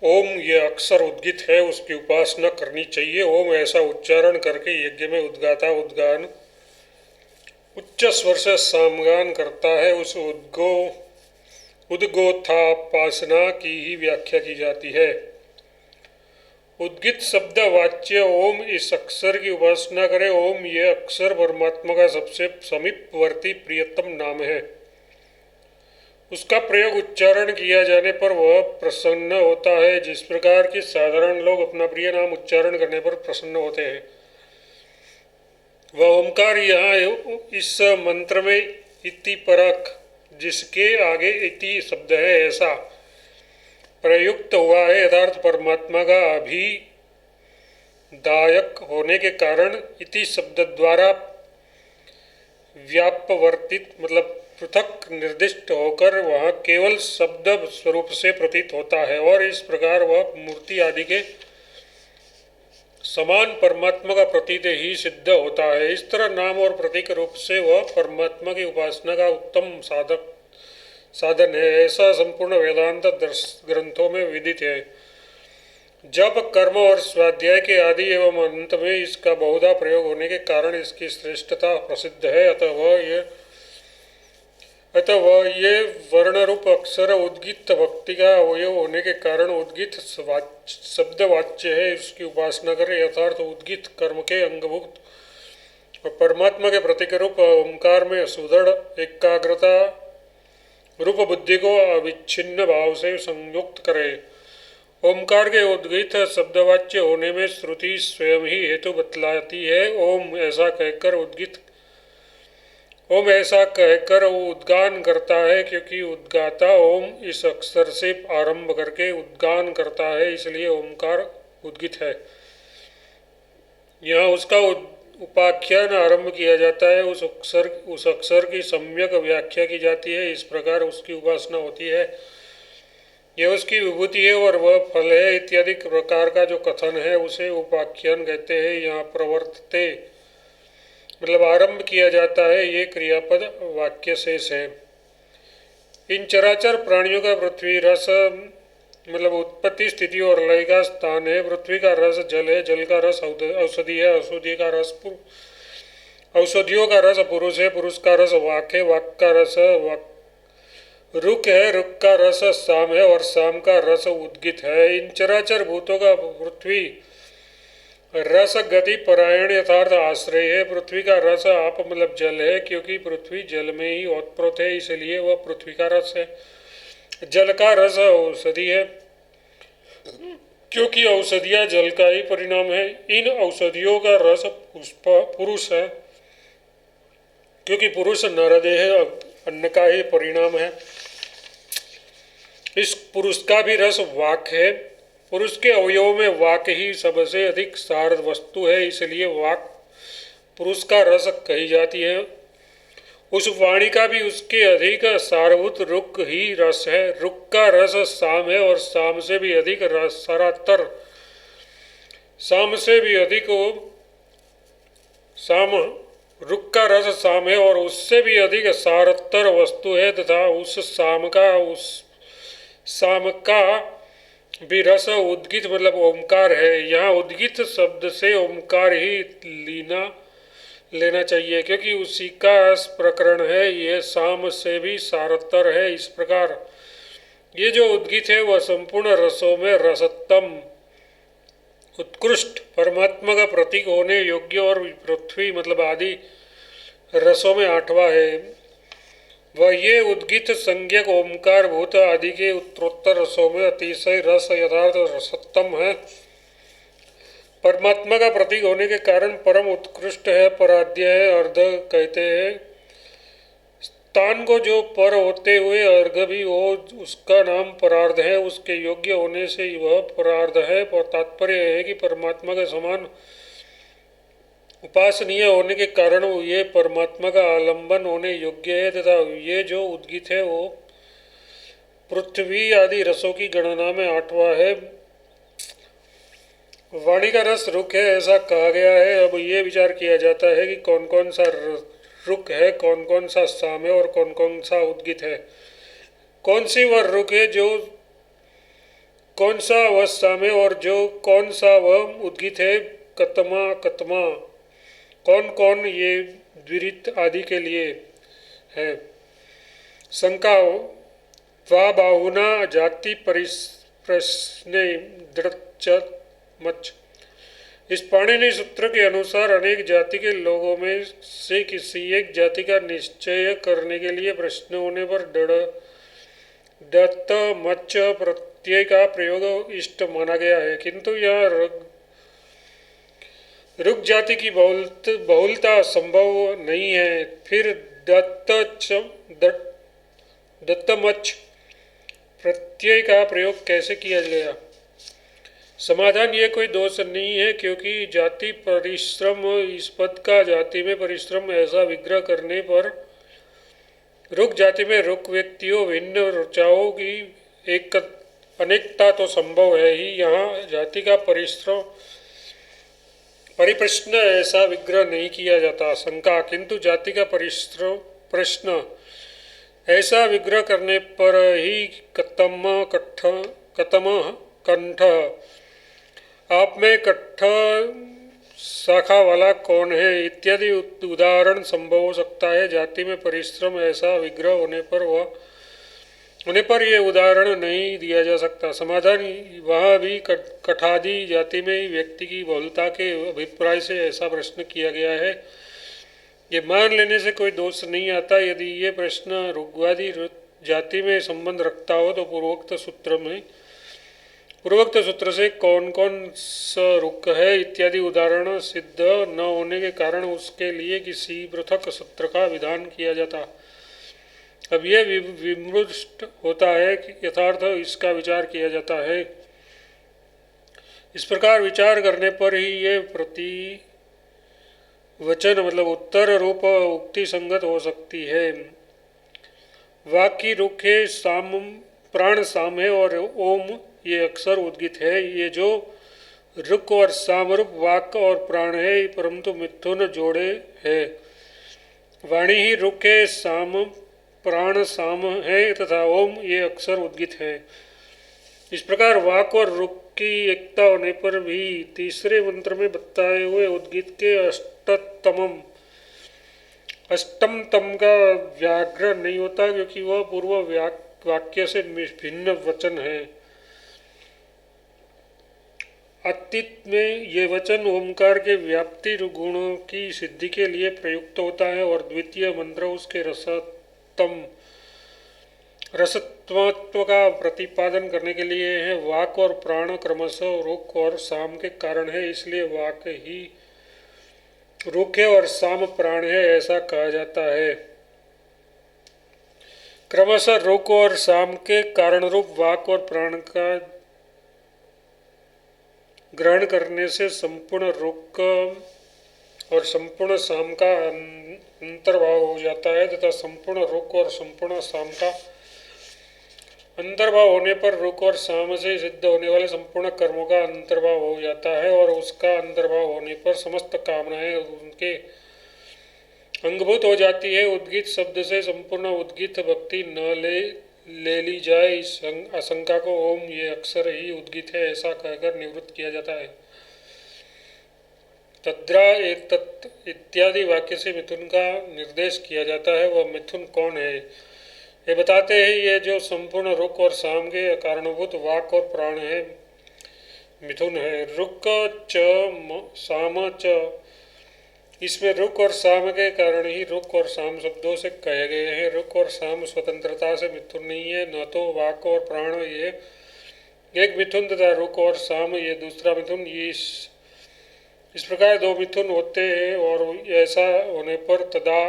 ओम ये अक्षर उद्गित है, उसकी उपासना करनी चाहिए। ओम ऐसा उच्चारण करके यज्ञ में उद्गाता उद्गान उच्च स्वर से सामगान करता है, उस उद्गोथापासना की ही व्याख्या की जाती है। उद्गित शब्द वाच्य ओम, इस अक्षर की उपासना करें। ओम ये अक्षर परमात्मा का सबसे समीपवर्ती प्रियतम नाम है। उसका प्रयोग उच्चारण किया जाने पर वह प्रसन्न होता है, जिस प्रकार के साधारण लोग अपना प्रिय नाम उच्चारण करने पर प्रसन्न होते हैं। वह ओंकार यहाँ इस मंत्र में इति परक, जिसके आगे इति शब्द है, ऐसा प्रयुक्त हुआ है। यथार्थ परमात्मा का अभिदायक होने के कारण इति शब्द द्वारा व्यापवर्तित मतलब पृथक निर्दिष्ट होकर वहाँ केवल शब्द स्वरूप से प्रतीत होता है, और इस प्रकार वह मूर्ति आदि के समान परमात्मा का प्रतीत ही सिद्ध होता है। इस तरह नाम और प्रतीक रूप से वह परमात्मा की उपासना का उत्तम साधन है, ऐसा संपूर्ण वेदांत ग्रंथों में विदित है। जब कर्म और स्वाध्याय के आदि एवं अंत में इसका बहुधा प्रयोग होने के कारण इसकी श्रेष्ठता प्रसिद्ध है। अतः वह ये वर्णरूप अक्षर उद्गित भक्ति का अवयव होने के कारण उद्गित शब्द वाच्य है, उसकी उपासना करें। यथार्थ उद्गित कर्म के अंगभूत और परमात्मा के प्रतीक रूप ओंकार में सुदृढ़ एकाग्रता रूप बुद्धि को अविच्छिन्न भाव से संयुक्त करे। ओंकार के उद्गित शब्दवाच्य होने में श्रुति स्वयं ही हेतु बतलाती है। ओम ऐसा कहकर वो उद्गान करता है, क्योंकि उद्गाता ओम इस अक्षर से आरंभ करके उद्गान करता है, इसलिए ओंकार उद्गित है। यहाँ उसका उपाख्यान आरंभ किया जाता है, उस अक्षर की सम्यक व्याख्या की जाती है, इस प्रकार उसकी उपासना होती है। यह उसकी विभूति है और वह फल है इत्यादि प्रकार का जो कथन है उसे उपाख्यान कहते हैं। यहाँ प्रवर्तते मतलब आरंभ किया जाता है, ये क्रियापद वाक्य शेष है। इन चराचर प्राणियों का पृथ्वी रस मतलब उत्पत्ति स्थिति और लय का स्थान है। पृथ्वी का रस जल है, जल का रस औषधि है, औषधियों का रस पुरुष है, पुरुष का रस वाक है, वाक का रस रुक है, रुक का रस साम है और साम का रस उद्गित है। इन चराचर भूतों का पृथ्वी रस गति परायण यथार्थ आश्रय है। पृथ्वी का रस आप मतलब जल है, क्योंकि पृथ्वी जल में ही ओतप्रोत है, इसलिए वह पृथ्वी का रस है। जल का रस औषधि है, क्योंकि औषधियाँ जल का ही परिणाम है। इन औषधियों का रस पुरुष है, क्योंकि पुरुष नरदेह अन्न का ही परिणाम है। इस पुरुष का भी रस वाक है। पुरुष के अवयवों में वाक ही सबसे अधिक सार वस्तु है, इसलिए वाक पुरुष का रस कही जाती है। उस वाणी का भी उसके अधिक सारभूत रुक ही रस है। रुक का रस साम है और साम से भी अधिक सरातर साम से भी अधिक साम रुक का रस साम है और उससे भी अधिक सारतर वस्तु है, तथा उस साम का भी रस उद्गित मतलब ओंकार है। यहाँ उद्गित शब्द से ओंकार ही लेना चाहिए, क्योंकि उसी का प्रकरण है। यह साम से भी सारतर है। इस प्रकार ये जो उद्गित है वह संपूर्ण रसों में रसोत्तम उत्कृष्ट परमात्मा का प्रतीक होने योग्य और पृथ्वी मतलब आदि रसों में आठवां है। वह ये उद्गित संज्ञक ओंकार भूत आदि के उत्तरोत्तर रसों में अतिशय रस यथार्थ रसोत्तम है। परमात्मा का प्रतीक होने के कारण परम उत्कृष्ट है, पराध्य है। अर्ध कहते हैं स्थान को जो पर होते हुए अर्घ भी हो, उसका नाम परार्ध है। उसके योग्य होने से वह परार्ध है। पर तात्पर्य है कि परमात्मा के समान उपासनीय होने के कारण ये परमात्मा का आलंबन होने योग्य है, तथा ये जो उद्गित है वो पृथ्वी आदि रसों की गणना में आठवां है। वाणी का रस रुक है ऐसा कहा गया है। अब ये विचार किया जाता है कि कौन कौन सा रुक है, कौन कौन सा साम है और कौन कौन सा उद्गित है। कौन सी वह रुक है जो कौन सा वह साम है और जो कौन सा वह उद्गीत है, कतमा कतमा, कौन कौन, ये द्विरित आदि के लिए है। शंका, वा बाहुना जाति प्रश्ने दृच मच। इस पाणिनि सूत्र के अनुसार अनेक जाति के लोगों में से किसी एक जाति का निश्चय करने के लिए प्रश्न होने पर दत्त मच प्रत्यय का प्रयोग इष्ट माना गया है, किंतु यहाँ ऋग जाति की बहुलता संभव नहीं है, फिर दत्तमच प्रत्यय का प्रयोग कैसे किया गया। समाधान, ये कोई दोष नहीं है, क्योंकि जाति परिश्रम, इस पद का जाति में परिश्रम ऐसा विग्रह करने पर ऋग जाति में ऋग व्यक्तियों भिन्न ऋचाओं की एक अनेकता तो संभव है ही, यहाँ जाति का परिप्रश्न ऐसा विग्रह नहीं किया जाता। शंका, किंतु जाति का प्रश्न ऐसा विग्रह करने पर ही कतम कंठ, आप में कट्ठ शाखा वाला कौन है इत्यादि उदाहरण संभव हो सकता है। जाति में परिश्रम ऐसा विग्रह होने पर यह उदाहरण नहीं दिया जा सकता। समाधान, वहाँ भी कठादि जाति में ही व्यक्ति की बहुलता के अभिप्राय से ऐसा प्रश्न किया गया है, ये मान लेने से कोई दोष नहीं आता। यदि ये प्रश्न ऋग्वादी जाति में संबंध रखता हो तो पूर्वोक्त सूत्र से कौन कौन सा ऋक है इत्यादि उदाहरण सिद्ध न होने के कारण उसके लिए किसी पृथक सूत्र का विधान किया जाता। अब यह विमृष्ट होता है कि यथार्थ इसका विचार किया जाता है। इस प्रकार विचार करने पर ही ये प्रतिवचन मतलब उत्तर रूप उक्ति संगत हो सकती है। वाक्य रुख है, साम प्राण साम है और ओम ये अक्षर उद्गित है। ये जो ऋक और सामरूप वाक और प्राण है, परंतु मिथुन जोड़े है। वाणी ही ऋक है, साम प्राण साम है तथा ओम ये अक्षर उद्गित है। इस प्रकार वाक और ऋक की एकता होने पर भी तीसरे मंत्र में बताए हुए उद्गित के अष्टमतम का व्याघ्र नहीं होता, क्योंकि वह पूर्व वाक्य से भिन्न वचन है। अतीत में ये वचन ओंकार के व्याप्ति गुणों की सिद्धि के लिए प्रयुक्त होता है और द्वितीय मंत्र उसके रसत्वत्व का प्रतिपादन करने के लिए है। वाक और प्राण क्रमशः रुक और साम के कारण है, इसलिए वाक ही रुक है और साम प्राण है ऐसा कहा जाता है। क्रमशः रुक और साम के कारण रूप वाक और प्राण का ग्रहण करने से संपूर्ण रुक और संपूर्ण साम का अंतर्भाव हो जाता है तथा संपूर्ण रुक और संपूर्ण साम का अंतर्भाव होने पर रुक और साम से सिद्ध होने वाले संपूर्ण कर्मों का अंतर्भाव हो जाता है और उसका अंतर्भाव होने पर समस्त कामनाएं उनके अंगभूत हो जाती है। उद्गीत शब्द से संपूर्ण उद्गीत भक्ति न ले ली जाए, इस आशंका को ओम ये अक्षर ही उद्गीत है ऐसा कहकर निवृत्त किया जाता है। तद्रा एतत् इत्यादि वाक्य से मिथुन का निर्देश किया जाता है। वह मिथुन कौन है ये बताते हैं। ये जो संपूर्ण रुक और साम के कारणभूत वाक और प्राण है मिथुन है। रुक च साम च, इसमें रुक और साम के कारण ही रुक और साम शब्दों से कहे गए हैं। रुक और साम स्वतंत्रता से मिथुन नहीं है, न तो वाक और प्राण ये एक मिथुन तथा रुक और साम ये दूसरा मिथुन। इस प्रकार दो मिथुन होते हैं और ऐसा होने पर तदा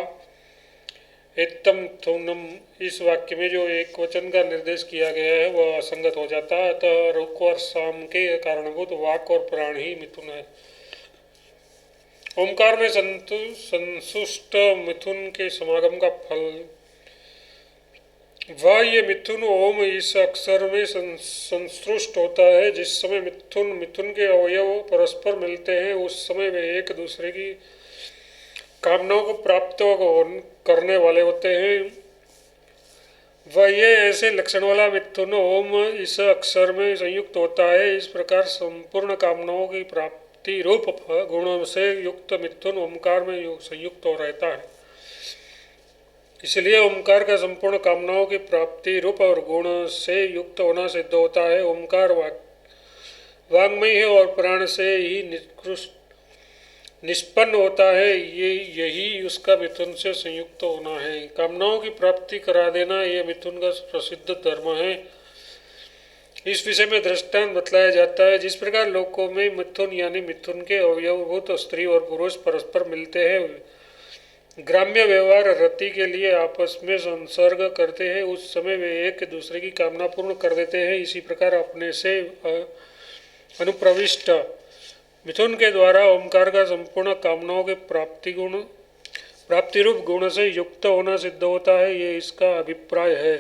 एतम थुनम, इस वाक्य में जो एक वचन का निर्देश किया गया है वह असंगत हो जाता है। अतः रुक और साम के कारणभूत वाक और प्राण ही मिथुन है। ओंकार में संतुष्ट मिथुन के समागम का फल वह ये मिथुन ओम इस अक्षर में संतुष्ट होता है। जिस समय मिथुन के अवयव परस्पर मिलते हैं उस समय वे एक दूसरे की कामनाओं को प्राप्त करने वाले होते हैं। वह ये ऐसे लक्षण वाला मिथुन ओम इस अक्षर में संयुक्त होता है। इस प्रकार संपूर्ण कामनाओं की प्राप्ति रूप गुणों से युक्त मिथुन ओमकार में संयुक्त हो रहता है। इसलिए ओमकार का संपूर्ण कामनाओं की प्राप्ति रूप और गुण से युक्त होना सिद्ध होता है। ओमकार वाङ्मय है और प्राण से ही निष्पन्न होता है। यही उसका मिथुन से संयुक्त होना है। कामनाओं की प्राप्ति करा देना यह मिथुन का प्रसिद्ध धर्म है। इस विषय में दृष्टांत बतलाया जाता है। जिस प्रकार लोकों में मिथुन यानी मिथुन के अवयवभूत स्त्री और पुरुष परस्पर मिलते हैं, ग्राम्य व्यवहार रति के लिए आपस में संसर्ग करते हैं, उस समय वे एक दूसरे की कामना पूर्ण कर देते हैं। इसी प्रकार अपने से अनुप्रविष्ट मिथुन के द्वारा ओमकार का संपूर्ण कामनाओं के प्राप्ति रूप गुण से युक्त होना सिद्ध होता है। ये इसका अभिप्राय है।